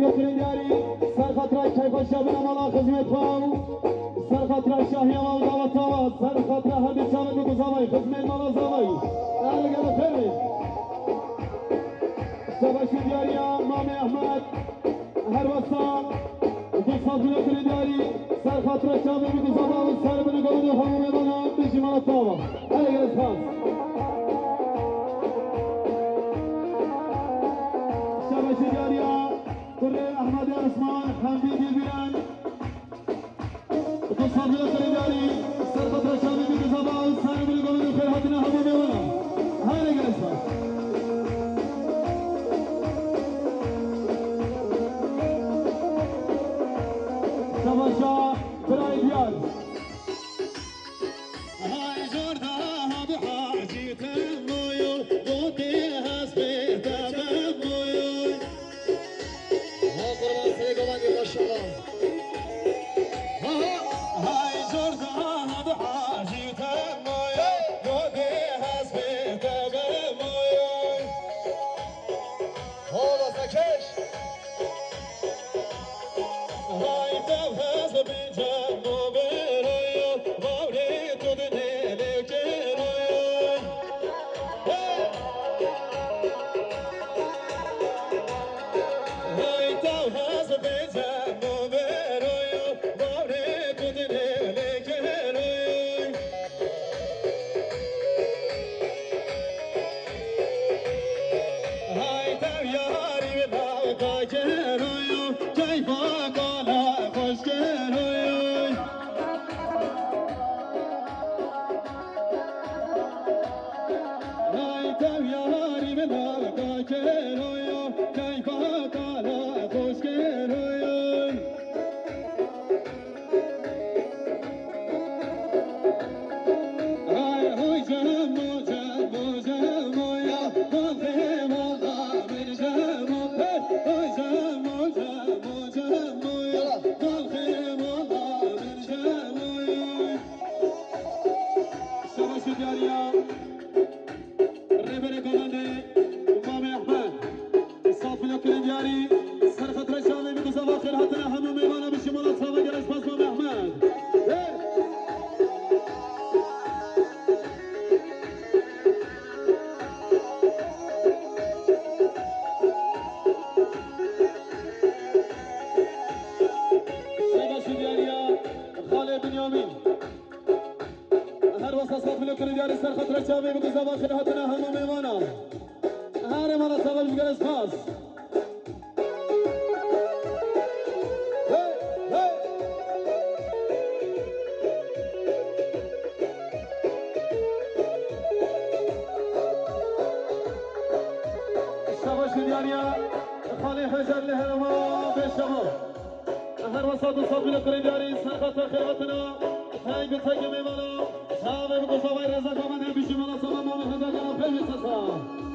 صافي كريداري سرخطرة كيف الشباب مالا خدمة فاو سرخطرة شاهية ودعوة توا سرخطرة هدي شامل بقزاوي خدمة مالا زاوي أهلا قال خيري شباب شدياريا مامي أحمد هروسا في صافي كريداري سرخطرة شامل بقزاوي سر من قلوب حموم مالا بيجي مالا توا أهلا قال خاص شباب شدياريا كرة أحمد عثمان حمدي ديبيان تصاب له كريداري سرقط رشامي بكزابا سالم القلوب خير هاتنا هبو بيونا هاي جالسة شباشا براي ديار هاي جوردا هبو حاجي تمويو بوتي هاسبي تمويو ها قربان سيقو باقي ما شاء الله هاي جوردا هبو حاجي تمويو بوتي هاسبي تمويو هولا سكش هاي تفهز بجمو برويو بوري تدني لكرويو هاي تفهز بجمو برويو بوري تدني لكرويو هاي تفياري بلاو كاكرويو كيف قال خشكرويو هاي تفياري بلاو كاكرويو كيف قال خشكرويو هاي هوي جمو جمو جمو يا بنتي والله من جمو هوي جمو جمو جمو يا بنتي والله من جمو شباب شدياريا الريبري كولاني ومامي احمد صافي لكل دياري سرخة رشامي بقصة خير هاتنا همو ميوانا بشمالات صافي جلس باس مامي احمد شباب شدياريا خالد بنيامين هر وسط صافي لكل دياري سرخة رشامي بقصة خير هاتنا همو ميوانا هاري مالا صافي جلس باس شباب شدياريا خالي حجر لهما بالشباب هر وسط صافي لكل دياري سرخة خيراتنا هاي بتسجل ميوانا شابه بقصة رزا كمان بيشي مالا صافي ماما خدا كنا فيلم ساسا